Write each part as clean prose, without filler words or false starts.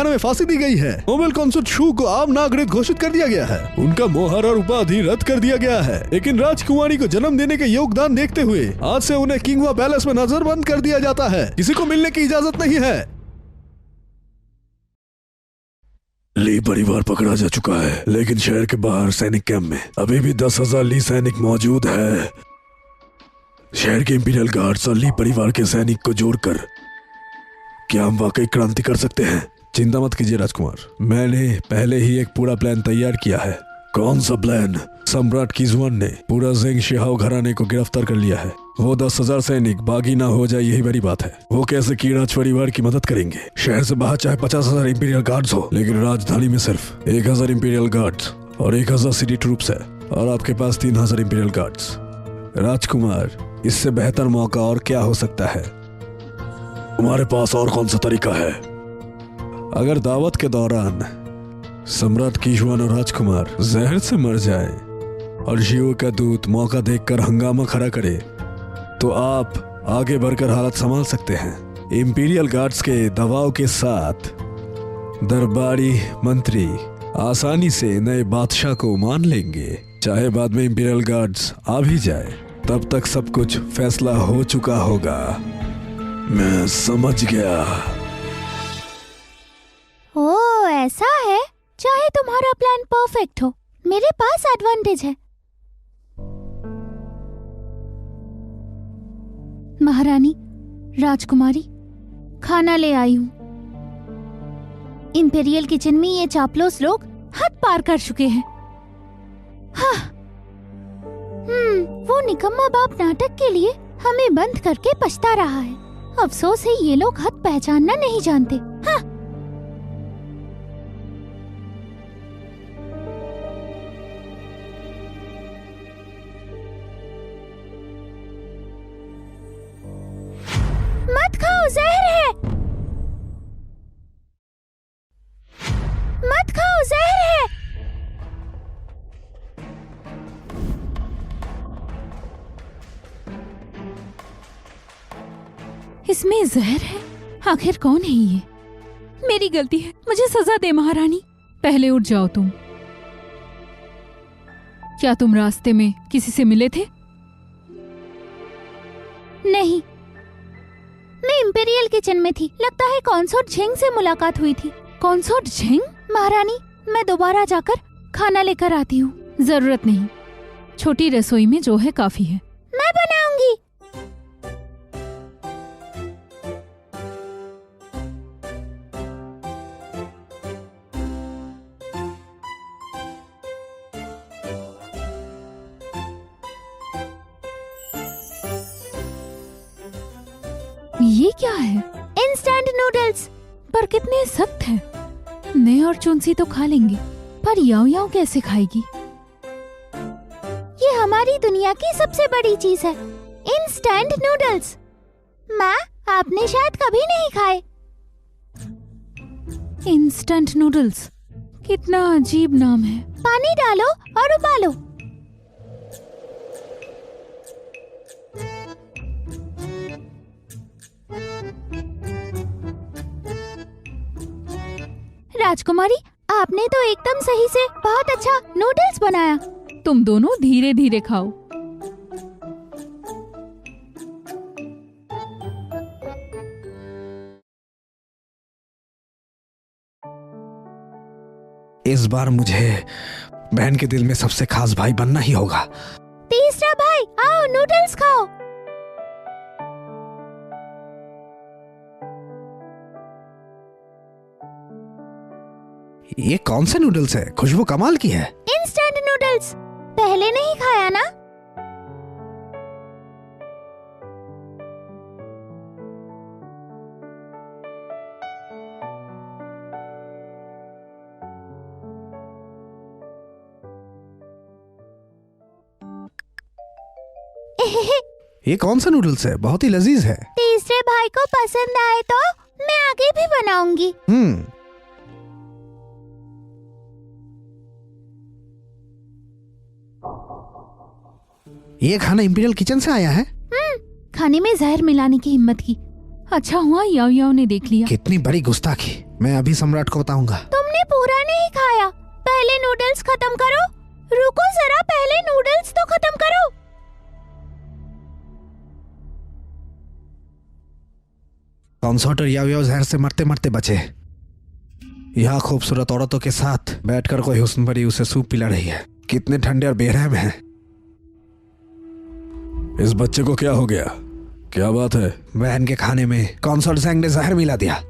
में फांसी दी गई है। नोबेल कॉन्सर्ट शू को आम नागरिक घोषित कर दिया गया है। उनका मोहर और उपाधि रद्द कर दिया गया है। लेकिन राजकुमारी को जन्म देने के योगदान देखते हुए आज से उन्हें किंगवा पैलेस में नजरबंद कर दिया जाता है। किसी को मिलने की इजाजत नहीं है। ली परिवार पकड़ा जा चुका है, लेकिन शहर के बाहर सैनिक कैंप में अभी भी 10,000 ली सैनिक मौजूद है। शहर के इंपीरियल गार्ड्स और ली परिवार के सैनिक को जोड़कर क्या हम वाकई क्रांति कर सकते हैं? चिंता मत कीजिए राजकुमार, मैंने पहले ही एक पूरा प्लान तैयार किया है। कौन सा प्लान? सम्राट किजुआन ने पूरा ज़ेंग शिहाओ घराने को गिरफ्तार कर लिया है। वो 10,000 सैनिक बागी ना हो जाए, यही बड़ी बात है। वो कैसे कीराज परिवार की मदद करेंगे? शहर से बाहर चाहे 50,000 इंपीरियल गार्ड्स हो, लेकिन राजधानी में सिर्फ 1,000 इंपीरियल गार्ड्स और 1,000 सिटी ट्रूप्स है, और आपके पास 3,000 इंपीरियल गार्ड्स। राजकुमार, इससे बेहतर मौका और क्या हो सकता है? तुम्हारे पास और कौन सा तरीका है? अगर दावत के दौरान सम्राट किजुआन और राजकुमार जहर से मर जाए और शिव का दूत मौका देखकर हंगामा खड़ा करे, तो आप आगे बढ़कर हालत संभाल सकते हैं। इंपीरियल गार्ड्स के दबाव के साथ दरबारी मंत्री आसानी से नए बादशाह को मान लेंगे। चाहे बाद में इंपीरियल गार्ड्स आ भी जाए, तब तक सब कुछ फैसला हो चुका होगा। मैं समझ गया। ओह, ऐसा है? चाहे तुम्हारा प्लान परफेक्ट हो, मेरे पास एडवांटेज है। महारानी, राजकुमारी, खाना ले आई हूँ। इंपीरियल किचन में ये चापलूस लोग हद पार कर चुके हैं। हाँ। वो निकम्मा बाप नाटक के लिए हमें बंद करके पछता रहा है। अफसोस है ये लोग हद पहचानना नहीं जानते। हाँ। मत खाओ, जहर है। मत खाओ, जहर है। इसमें जहर है? आखिर कौन है ये? मेरी गलती है, मुझे सजा दे महारानी। पहले उठ जाओ तुम। क्या तुम रास्ते में किसी से मिले थे? नहीं, मैं इंपीरियल किचन में थी। लगता है कॉन्सोर्ट झेंग से मुलाकात हुई थी। कॉन्सोर्ट झेंग? महारानी, मैं दोबारा जाकर खाना लेकर आती हूँ। जरूरत नहीं, छोटी रसोई में जो है काफी है। मैं बनाऊंगी। ये क्या है? Instant noodles. पर कितने सख्त हैं। ने और चुनसी तो खा लेंगे, पर याओ याओ कैसे खाएगी? ये हमारी दुनिया की सबसे बड़ी चीज है, इंस्टेंट नूडल्स। माँ, आपने शायद कभी नहीं खाए। इंस्टेंट नूडल्स, कितना अजीब नाम है। पानी डालो और उबालो। राजकुमारी, आपने तो एकदम सही से बहुत अच्छा नूडल्स बनाया। तुम दोनों धीरे धीरे खाओ। इस बार मुझे बहन के दिल में सबसे खास भाई बनना ही होगा। तीसरा भाई, आओ नूडल्स खाओ। ये कौन से नूडल्स है? खुशबू कमाल की है। Instant noodles. पहले नहीं खाया ना? ये कौन सा नूडल्स है? बहुत ही लजीज है। तीसरे भाई को पसंद आए तो मैं आगे भी बनाऊंगी। ये खाना इंपीरियल किचन से आया है? खाने में जहर मिलाने की हिम्मत की। अच्छा हुआ याओ याओ ने देख लिया। कितनी बड़ी गुस्ताखी। मैं अभी सम्राट को बताऊंगा। तुमने पूरा नहीं खाया, पहले नूडल्स खत्म करो। रुको जरा, पहले नूडल्स तो खत्म करो। कॉन्सर्ट और याओ जहर से मरते मरते बचे। यहाँ खूबसूरत औरतों के साथ बैठकर कोई हुस्न भरी उसे सूप पिला रही है। कितने ठंडे और बेरहम हैं। इस बच्चे को क्या हो गया? क्या बात है? बहन के खाने में कॉन्सर्ट जैंग ने जहर मिला दिया।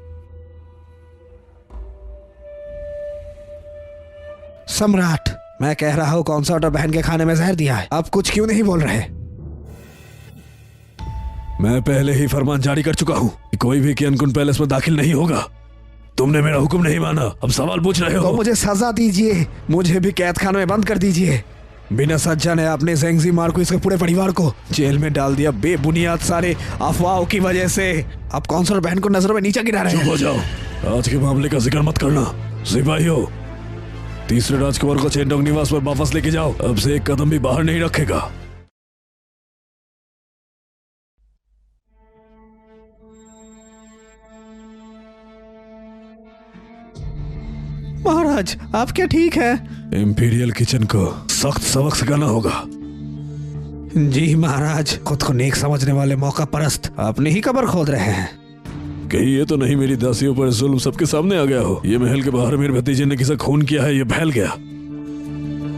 सम्राट, मैं कह रहा हूँ कॉन्सर्ट और बहन के खाने में जहर दिया है। अब कुछ क्यों नहीं बोल रहे? मैं पहले ही फरमान जारी कर चुका हूँ कि कोई भी कियनकुन पैलेस में दाखिल नहीं होगा। तुमने मेरा हुक्म नहीं माना, अब सवाल पूछ रहे हो। तो मुझे सजा दीजिए, मुझे भी कैद खाने में बंद कर दीजिए। बिना सज्जा ने अपने जेंगजी मार को इसके पूरे परिवार को जेल में डाल दिया बेबुनियाद सारे अफवाहों की वजह से। अब कॉन्सर्ट बहन को नजरों में नीचे गिरा रहे हैं। चुप हो जाओ, आज के मामले का जिक्र मत करना। सिपाहियों, तीसरे राजकुमार को चेंडोंग निवास पर वापस लेके जाओ। अब से एक कदम भी बाहर नहीं रखेगा। महाराज, आप क्या ठीक है? इंपीरियल किचन को सख्त सबक सिखाना होगा। जी महाराज, खुद को नेक समझने वाले मौका परस्त अपनी ही कब्र खोद रहे हैं। कहीं ये तो नहीं मेरी दासियों पर जुल्म सबके सामने आ गया हो। ये महल के बाहर मेरे भतीजे ने किसी खून किया है, ये फैल गया।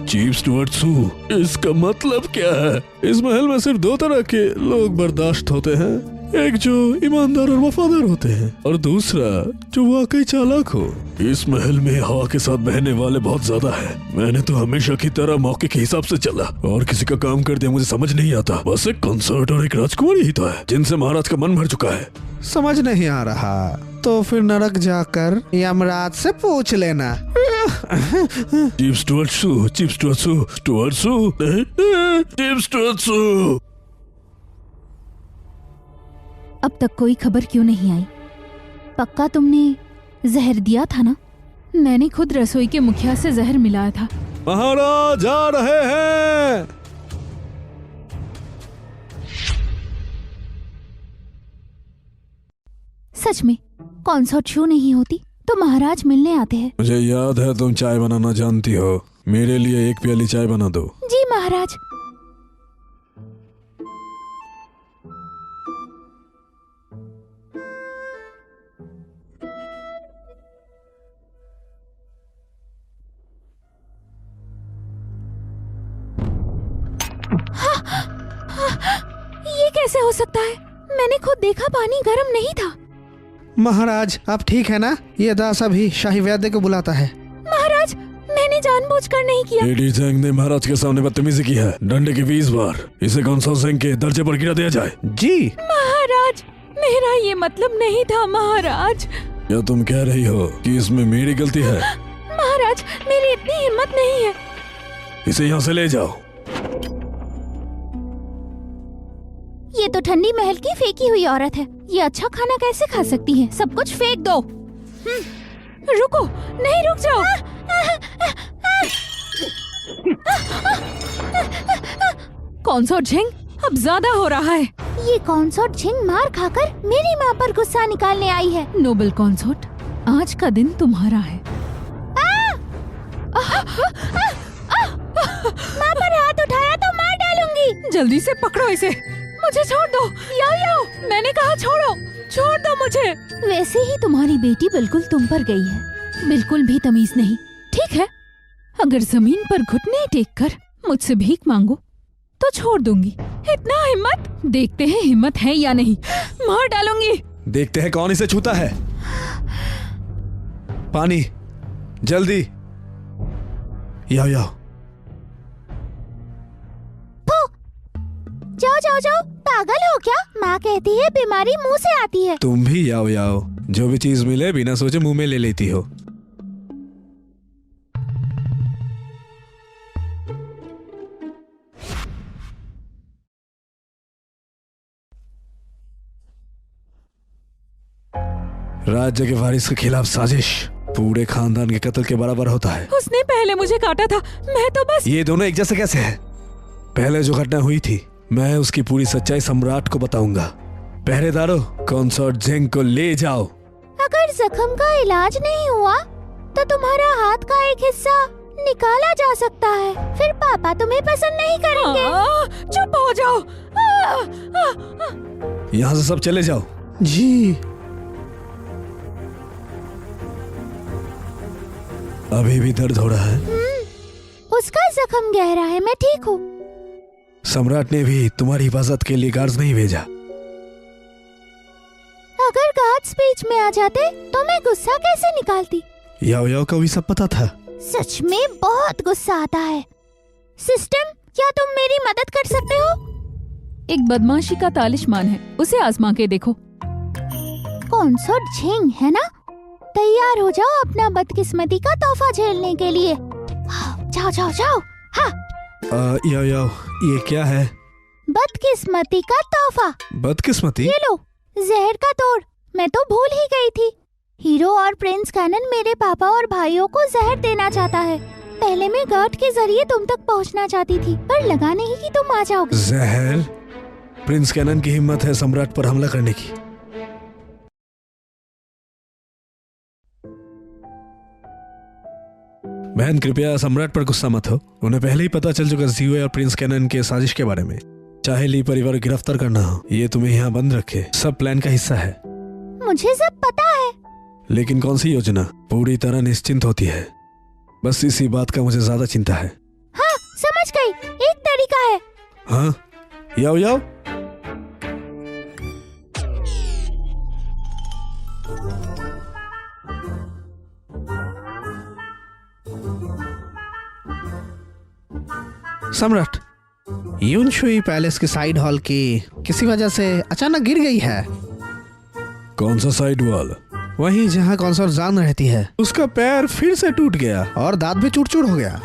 चीफ स्टुअर्ट सू, इसका मतलब क्या है? इस महल में सिर्फ दो तरह के लोग बर्दाश्त होते हैं, एक जो ईमानदार और वफादार होते हैं, और दूसरा जो वाकई चालाक हो। इस महल में हवा के साथ बहने वाले बहुत ज्यादा है। मैंने तो हमेशा की तरह मौके के हिसाब से चला और किसी का काम कर दिया मुझे समझ नहीं आता। बस एक कंसर्ट और एक राजकुमारी ही तो है जिनसे महाराज का मन भर चुका है। समझ नहीं आ रहा तो फिर नरक जाकर यमराज से पूछ लेना। चीफ स्टुअर्ट सू, चीफ स्टुअर्ट सू, स्टुअर्ट सू, चीफ स्टुअर्ट सू। अब तक कोई खबर क्यों नहीं आई? पक्का तुमने जहर दिया था ना? मैंने खुद रसोई के मुखिया से जहर मिलाया था। महाराज आ रहे हैं। सच में कॉन्सर्ट शो नहीं होती तो महाराज मिलने आते हैं। मुझे याद है तुम चाय बनाना जानती हो। मेरे लिए एक प्याली चाय बना दो। जी महाराज। ये कैसे हो सकता है? मैंने खुद देखा पानी गर्म नहीं था। महाराज, आप ठीक है ना? ये दास अभी शाही वैद्य को बुलाता है। महाराज, मैंने जानबूझकर नहीं किया। लेडी जेंग ने महाराज के सामने बदतमीजी की है। डंडे की 20 बार। इसे कॉन्सर्ट जेंग के दर्जे पर गिरा दिया जाए। जी महाराज, मेरा ये मतलब नहीं था महाराज। क्या तुम कह रही हो कि इसमें मेरी गलती है? महाराज, मेरी इतनी हिम्मत नहीं है। इसे यहाँ से ले जाओ। ये तो ठंडी महल की फेंकी हुई औरत है। ये अच्छा खाना कैसे खा सकती है? सब कुछ फेंक दो। रुको, नहीं रुक जाओ। कॉन्सर्ट झिंग, अब ज्यादा हो रहा है। ये कॉन्सर्ट झिंग मार खाकर मेरी माँ पर गुस्सा निकालने आई है। नोबल कॉन्सर्ट, आज का दिन तुम्हारा है। माँ पर हाथ उठाया तो मार डालूंगी। जल्दी से पकड़ो इसे। मुझे छोड़ दो। याओ, मैंने कहा छोड़ो, छोड़ दो मुझे। वैसे ही तुम्हारी बेटी बिल्कुल तुम पर गई है, बिल्कुल भी तमीज नहीं। ठीक है, अगर जमीन पर घुटने टेक कर मुझसे भीख मांगो तो छोड़ दूंगी। इतना हिम्मत? देखते हैं हिम्मत है या नहीं। मार डालूंगी। देखते हैं कौन इसे छूता है। पानी, जल्दी। याओ, जाओ जाओ जाओ। पागल हो क्या? माँ कहती है बीमारी मुंह से आती है। तुम भी याओ, जो भी चीज मिले बिना सोचे मुंह में ले लेती हो। राज्य के वारिस के खिलाफ साजिश पूरे खानदान के कत्ल के बराबर होता है। उसने पहले मुझे काटा था, मैं तो बस। ये दोनों एक जैसे कैसे हैं? पहले जो घटना हुई थी मैं उसकी पूरी सच्चाई सम्राट को बताऊंगा। पहरेदारों, कॉन्सर्ट जेंग को ले जाओ। अगर अगर जख्म का इलाज नहीं हुआ तो तुम्हारा हाथ का एक हिस्सा निकाला जा सकता है, फिर पापा तुम्हें पसंद नहीं करेंगे। चुप हो जाओ। यहाँ से सब चले जाओ। जी। अभी भी दर्द हो रहा है? उसका जख्म गहरा है, मैं ठीक हूँ। सम्राट ने भी तुम्हारी हिफाजत के लिए गार्ड्स नहीं भेजा। अगर गार्ड्स बीच में आ जाते तो मैं गुस्सा कैसे निकालती? याओ याओ को भी सब पता था। सच में बहुत गुस्सा आता है। सिस्टम, क्या तुम मेरी मदद कर सकते हो? एक बदमाशी का तालिस्मान है, उसे आजमा के देखो। कॉन्सर्ट झिंग है ना? तैयार हो जाओ अपना बदकिस्मती का तोहफा झेलने के लिए। जाओ जाओ जाओ। हाँ। याओ याओ, ये क्या है? बदकिस्मती का तोहफा। बदकिस्मती? ये लो, जहर का तोड़। मैं तो भूल ही गई थी। हीरो और प्रिंस कैनन मेरे पापा और भाइयों को जहर देना चाहता है। पहले मैं गार्ड के जरिए तुम तक पहुंचना चाहती थी, पर लगा नहीं कि तुम आ जाओगे। जहर? प्रिंस कैनन की हिम्मत है सम्राट पर हमला करने की। बहन, कृपया सम्राट पर गुस्सा मत हो। उन्हें पहले ही पता चल चुका ज़ियो और प्रिंस कैनन के साजिश के बारे में। चाहे ली परिवार को गिरफ्तार करना हो, ये तुम्हें यहाँ बंद रखे, सब प्लान का हिस्सा है। मुझे सब पता है। लेकिन कौन सी योजना पूरी तरह निश्चिंत होती है? बस इसी बात का मुझे ज्यादा चिंता है। हाँ, समझ गई। एक तरीका है। हाँ, याओ याओ। सम्राट, यूनशुई पैलेस के साइड हॉल की किसी वजह से अचानक गिर गई है। कौन सा साइड वॉल? वहीं जहाँ कॉन्सर्ट जान रहती है। उसका पैर फिर से टूट गया और दांत भी चूर-चूर हो गया।